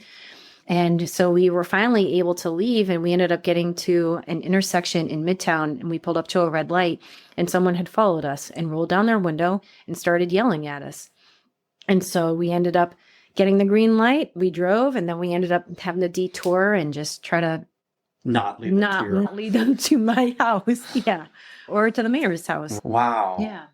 And so we were finally able to leave, and we ended up getting to an intersection in Midtown, and we pulled up to a red light, and someone had followed us and rolled down their window and started yelling at us. And so we ended up getting the green light. We drove, and then we ended up having to detour and just try to Not lead not lead them to my house. Yeah. Or to the mayor's house. Wow. Yeah.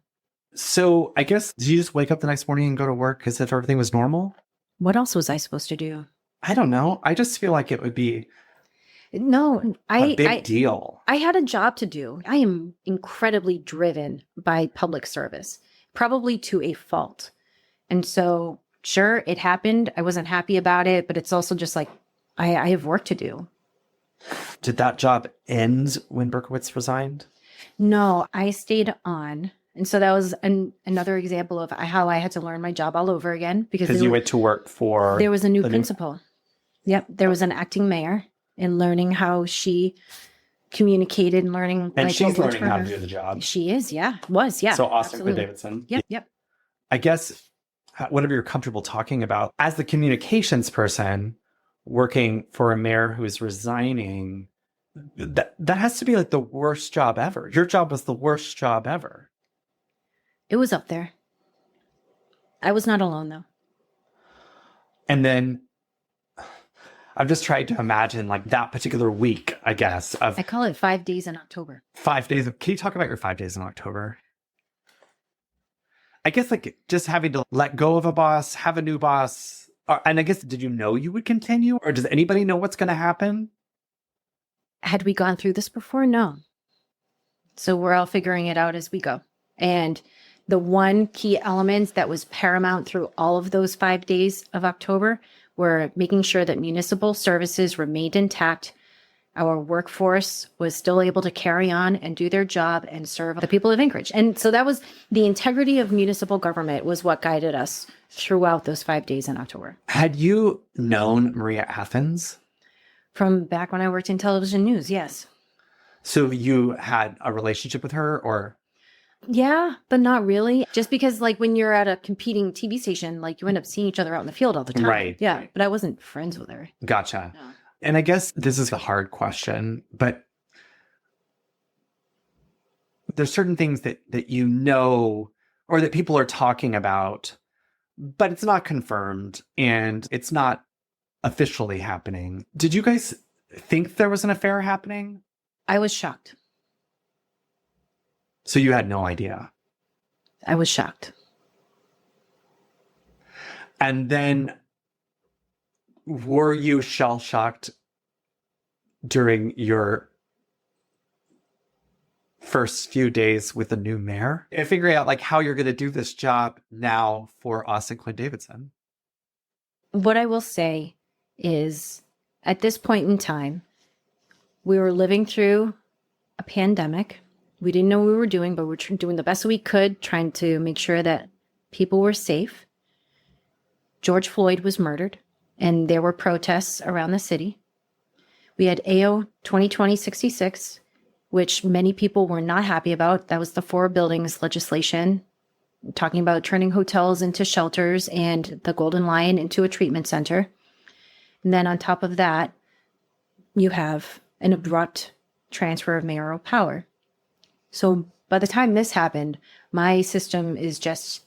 So I guess, did you just wake up the next morning and go to work as if everything was normal? What else was I supposed to do? I don't know. I just feel like it would be No, a big deal. I had a job to do. I am incredibly driven by public service, probably to a fault. And so, sure, it happened. I wasn't happy about it, but it's also just like, I have work to do. Did that job end when Berkowitz resigned? No, I stayed on. And so that was another example of how I had to learn my job all over again. Because you went to work for... There was a new principal. Yep. There was an acting mayor, and learning how she communicated and learning. And like, she's what worked learning for how her. to do the job. She is, yeah. Was, yeah. So Austin absolutely. Davidson. Yep. I guess whatever you're comfortable talking about, as the communications person working for a mayor who is resigning, that has to be like the worst job ever. Your job was the worst job ever. It was up there. I was not alone, though. And then I've just tried to imagine like that particular week, I guess, of I call it 5 days in October. 5 days. Can you talk about your 5 days in October? I guess like just having to let go of a boss, have a new boss. And I guess, did you know you would continue, or does anybody know what's going to happen? Had we gone through this before? No. So we're all figuring it out as we go. And the one key element that was paramount through all of those 5 days of October were making sure that municipal services remained intact. Our workforce was still able to carry on and do their job and serve the people of Anchorage. And so that was the integrity of municipal government was what guided us throughout those 5 days in October. Had you known Maria Athens? From back when I worked in television news, yes. So you had a relationship with her, or? Yeah, but not really. Just because like when you're at a competing TV station, like you end up seeing each other out in the field all the time. Right. Yeah, Right. but I wasn't friends with her. Gotcha. No. And I guess this is a hard question, but there's certain things that you know, or that people are talking about, but it's not confirmed and it's not officially happening. Did you guys think there was an affair happening? I was shocked. So you had no idea. I was shocked. And then were you shell-shocked during your first few days with the new mayor? And figuring out like how you're going to do this job now for Austin Quinn Davidson. What I will say is at this point in time, we were living through a pandemic. We didn't know what we were doing, but we were doing the best we could, trying to make sure that people were safe. George Floyd was murdered, and there were protests around the city. We had AO 2020-66, which many people were not happy about. That was the 4 buildings legislation, talking about turning hotels into shelters and the Golden Lion into a treatment center. And then on top of that, you have an abrupt transfer of mayoral power. So by the time this happened, my system is just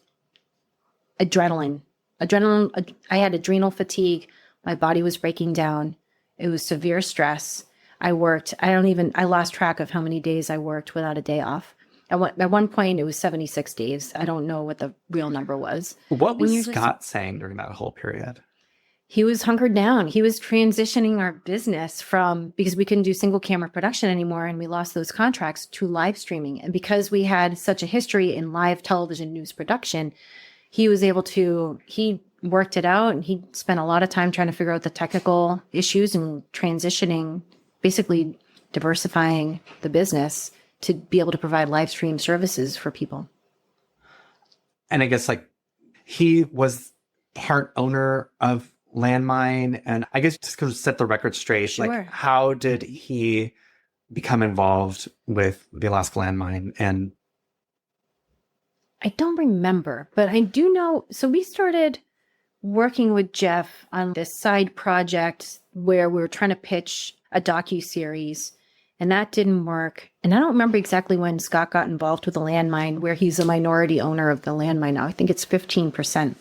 adrenaline. I had adrenal fatigue. My body was breaking down. It was severe stress. I lost track of how many days I worked without a day off. At one point, it was 76 days. I don't know what the real number was. What was Scott saying during that whole period? He was hunkered down. He was transitioning our business because we couldn't do single camera production anymore and we lost those contracts, to live streaming. And because we had such a history in live television news production, he worked it out, and he spent a lot of time trying to figure out the technical issues and transitioning, basically diversifying the business to be able to provide live stream services for people. And I guess like he was part owner of Landmine, and I guess just to set the record straight, Sure. like how did he become involved with the Alaska Landmine? And I don't remember, but I do know. So we started working with Jeff on this side project where we were trying to pitch a docuseries, and that didn't work. And I don't remember exactly when Scott got involved with the landmine, where he's a minority owner of the landmine now. I think it's 15%.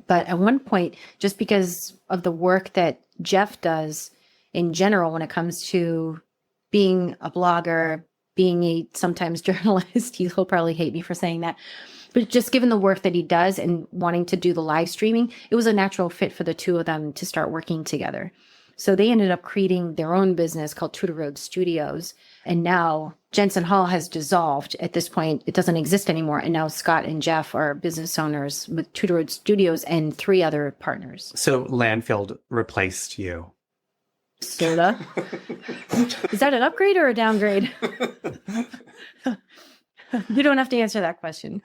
But at one point, just because of the work that Jeff does in general when it comes to being a blogger, being a sometimes journalist, he'll probably hate me for saying that, but just given the work that he does and wanting to do the live streaming, it was a natural fit for the two of them to start working together. So they ended up creating their own business called Iditarod Studios. And now Jensen Hall has dissolved. At this point, it doesn't exist anymore. And now Scott and Jeff are business owners with Iditarod Studios and 3 other partners. So Landfield replaced you. Sorta. Is that an upgrade or a downgrade? You don't have to answer that question.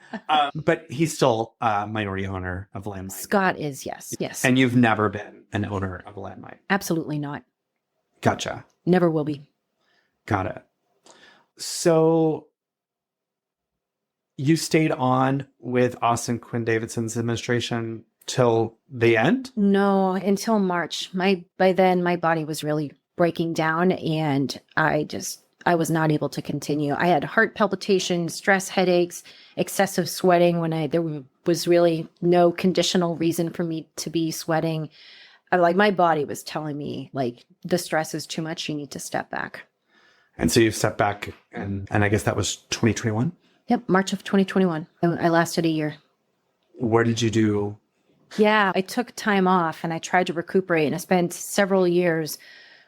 But he's still a minority owner of a landmine. Scott is, yes. Yes. And you've never been an owner of a landmine. Absolutely not. Gotcha. Never will be. Got it. So you stayed on with Austin Quinn Davidson's administration till the end? No, until March. By then, my body was really breaking down, and I was not able to continue. I had heart palpitations, stress headaches, excessive sweating when there was really no conditional reason for me to be sweating. My body was telling me, the stress is too much. You need to step back. And so you stepped back, and I guess that was 2021? Yep, March of 2021. I lasted a year. What did you do? Yeah, I took time off and I tried to recuperate, and I spent several years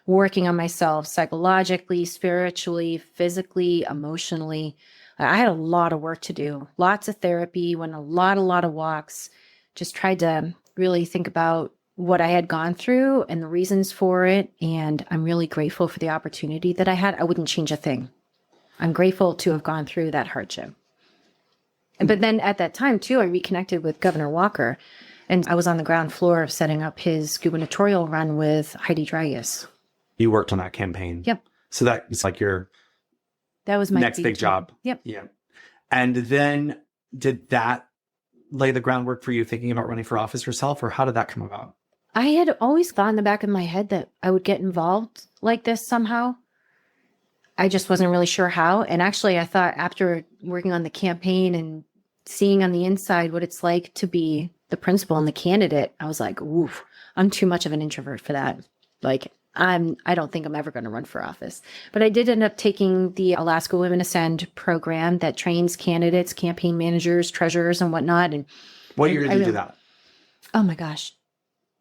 working on myself psychologically, spiritually, physically, emotionally. I had a lot of work to do, lots of therapy, went a lot of walks, just tried to really think about what I had gone through and the reasons for it. And I'm really grateful for the opportunity that I had. I wouldn't change a thing. I'm grateful to have gone through that hardship. But then at that time, too, I reconnected with Governor Walker, and I was on the ground floor of setting up his gubernatorial run with Heidi Dragas. You worked on that campaign. Yep. So that was that was my next big job. Yep. Yeah. And then did that lay the groundwork for you thinking about running for office yourself, or how did that come about? I had always thought in the back of my head that I would get involved like this somehow. I just wasn't really sure how. And actually, I thought after working on the campaign and seeing on the inside what it's like to be the principal and the candidate, I was like, oof, I'm too much of an introvert for that. I don't think I'm ever going to run for office. But I did end up taking the Alaska Women Ascend program that trains candidates, campaign managers, treasurers, and whatnot. And what year did you do that? Oh my gosh,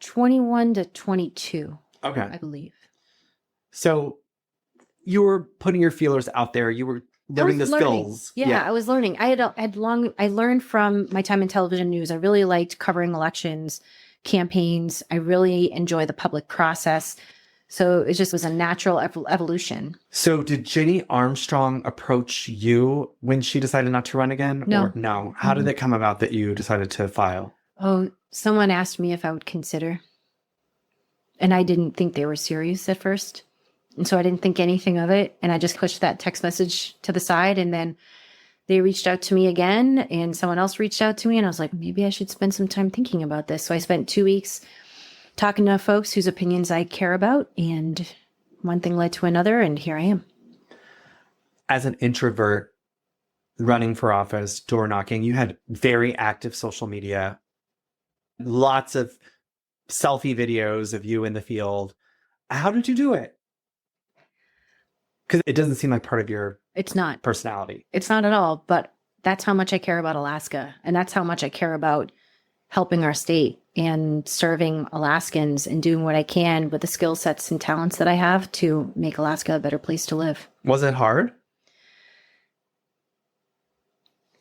21 to 22. Okay, I believe. So you were putting your feelers out there. You were learning the skills. Yeah, I was learning. I learned from my time in television news. I really liked covering elections, campaigns. I really enjoy the public process. So it just was a natural evolution. So did Jenny Armstrong approach you when she decided not to run again? No. Or no? How did it come about that you decided to file? Oh, someone asked me if I would consider. And I didn't think they were serious at first. And so I didn't think anything of it. And I just pushed that text message to the side. And then they reached out to me again, and someone else reached out to me. And I was like, maybe I should spend some time thinking about this. So I spent 2 weeks talking to folks whose opinions I care about. And one thing led to another. And here I am. As an introvert running for office, door knocking, you had very active social media, lots of selfie videos of you in the field. How did you do it? Because it doesn't seem like part of your personality. It's not at all. But that's how much I care about Alaska. And that's how much I care about helping our state and serving Alaskans and doing what I can with the skill sets and talents that I have to make Alaska a better place to live. Was it hard?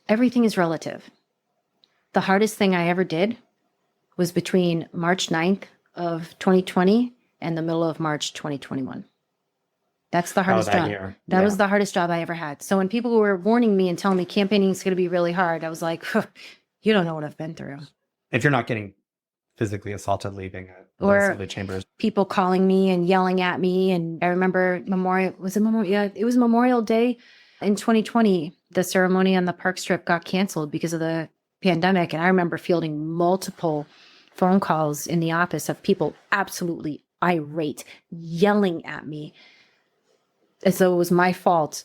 Everything is relative. The hardest thing I ever did was between March 9th of 2020 and the middle of March 2021. That's the hardest job. That was the hardest job I ever had. So when people were warning me and telling me campaigning is going to be really hard, I was like, you don't know what I've been through. If you're not getting physically assaulted leaving or Assembly chambers. People calling me and yelling at me. And I remember it was Memorial Day in 2020. The ceremony on the park strip got canceled because of the pandemic. And I remember fielding multiple phone calls in the office of people absolutely irate, yelling at me as though it was my fault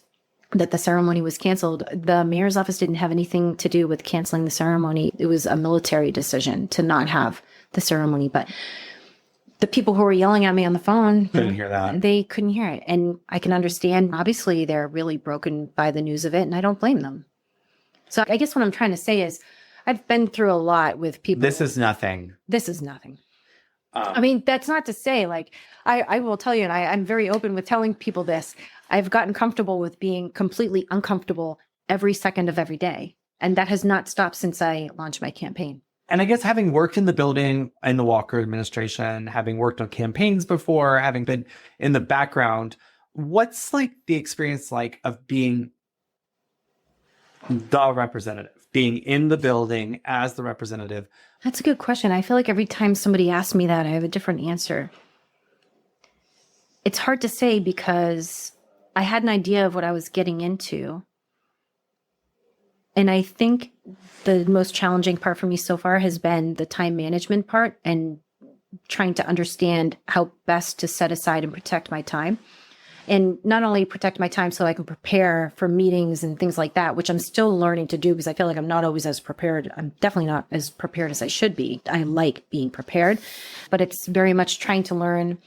that the ceremony was canceled. The mayor's office didn't have anything to do with canceling the ceremony. It was a military decision to not have the ceremony. But the people who were yelling at me on the phone Couldn't hear that. They couldn't hear it. And I can understand, obviously, they're really broken by the news of it, and I don't blame them. So I guess what I'm trying to say is I've been through a lot with people. This is nothing. This is nothing. I mean, that's not to say, like, I will tell you, and I'm very open with telling people this. I've gotten comfortable with being completely uncomfortable every second of every day. And that has not stopped since I launched my campaign. And I guess having worked in the building in the Walker administration, having worked on campaigns before, having been in the background, what's like the experience like of being the representative, being in the building as the representative? That's a good question. I feel like every time somebody asks me that, I have a different answer. It's hard to say because I had an idea of what I was getting into. And I think the most challenging part for me so far has been the time management part and trying to understand how best to set aside and protect my time. And not only protect my time so I can prepare for meetings and things like that, which I'm still learning to do because I feel like I'm not always as prepared. I'm definitely not as prepared as I should be. I like being prepared, but it's very much trying to learn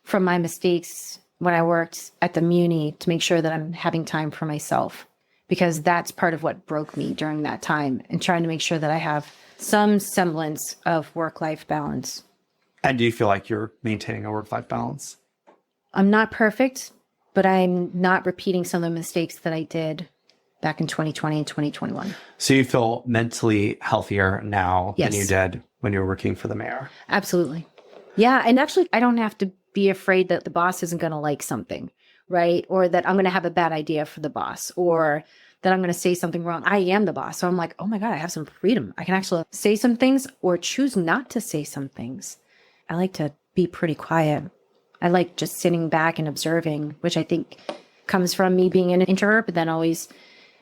from my mistakes when I worked at the Muni to make sure that I'm having time for myself, because that's part of what broke me during that time, and trying to make sure that I have some semblance of work-life balance. And do you feel like you're maintaining a work-life balance? I'm not perfect, but I'm not repeating some of the mistakes that I did back in 2020 and 2021. So you feel mentally healthier now Yes. than you did when you were working for the mayor? Absolutely. Yeah. And actually, I don't have to be afraid that the boss isn't going to like something, right? Or that I'm going to have a bad idea for the boss, or that I'm going to say something wrong. I am the boss. So I'm like, oh my God, I have some freedom. I can actually say some things or choose not to say some things. I like to be pretty quiet. I like just sitting back and observing, which I think comes from me being an introvert, but then always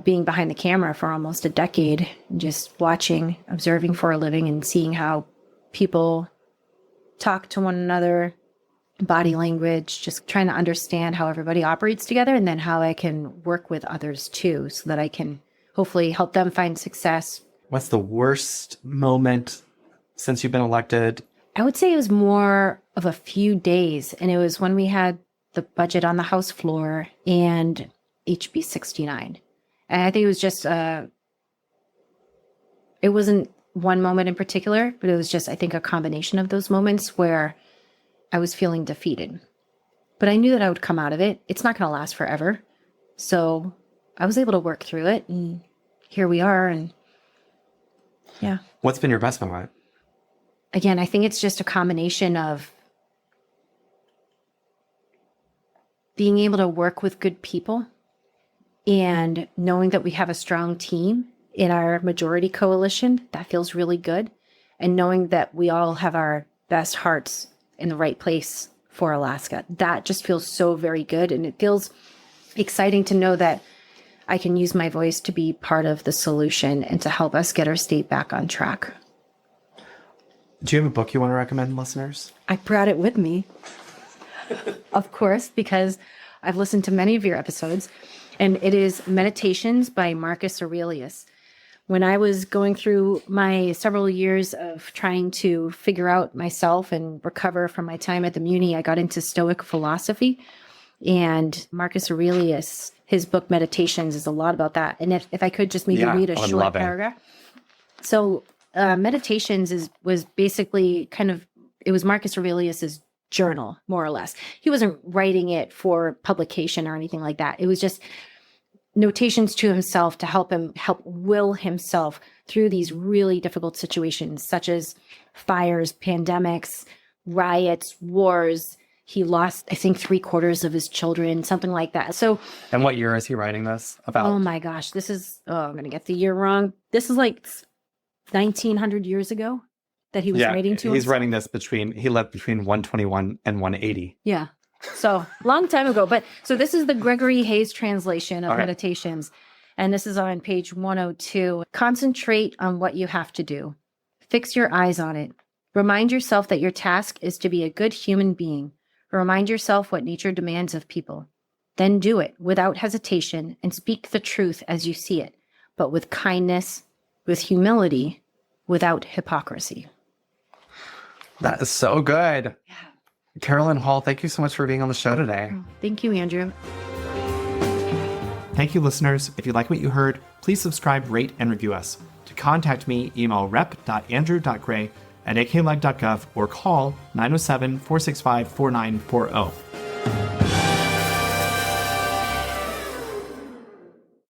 being behind the camera for almost a decade, just watching, observing for a living and seeing how people talk to one another, body language, just trying to understand how everybody operates together, and then how I can work with others too, so that I can hopefully help them find success. What's the worst moment since you've been elected? I would say it was more of a few days, and it was when we had the budget on the House floor and HB 69. And I think it was just, it wasn't one moment in particular, but it was just, I think, a combination of those moments where I was feeling defeated. But I knew that I would come out of it. It's not going to last forever. So I was able to work through it, and here we are. And yeah. What's been your best moment? Again, I think it's just a combination of being able to work with good people and knowing that we have a strong team in our majority coalition. That feels really good. And knowing that we all have our best hearts in the right place for Alaska. That just feels so very good. And it feels exciting to know that I can use my voice to be part of the solution and to help us get our state back on track. Do you have a book you want to recommend, listeners? I brought it with me, of course, because I've listened to many of your episodes, and it is Meditations by Marcus Aurelius. When I was going through my several years of trying to figure out myself and recover from my time at the Muni, I got into Stoic philosophy, and Marcus Aurelius, his book Meditations, is a lot about that. And if I could just maybe read a short paragraph. So Meditations was basically it was Marcus Aurelius's journal, more or less. He wasn't writing it for publication or anything like that. It was just notations to himself to help will himself through these really difficult situations, such as fires, pandemics, riots, wars. He lost, I think, 3/4 of his children, something like that. So, and what year is he writing this about? Oh my gosh, I'm going to get the year wrong. This is like 1900 years ago that he was writing to he's himself. writing this he lived between 121 and 180. Yeah. So long time ago. But so this is the Gregory Hayes translation of Meditations. And this is on page 102. Concentrate on what you have to do. Fix your eyes on it. Remind yourself that your task is to be a good human being. Remind yourself what nature demands of people. Then do it without hesitation and speak the truth as you see it, but with kindness, with humility, without hypocrisy. That is so good. Yeah. Carolyn Hall, thank you so much for being on the show today. Thank you, Andrew. Thank you, listeners. If you like what you heard, please subscribe, rate, and review us. To contact me, email rep.andrew.gray@akleg.gov or call 907-465-4940.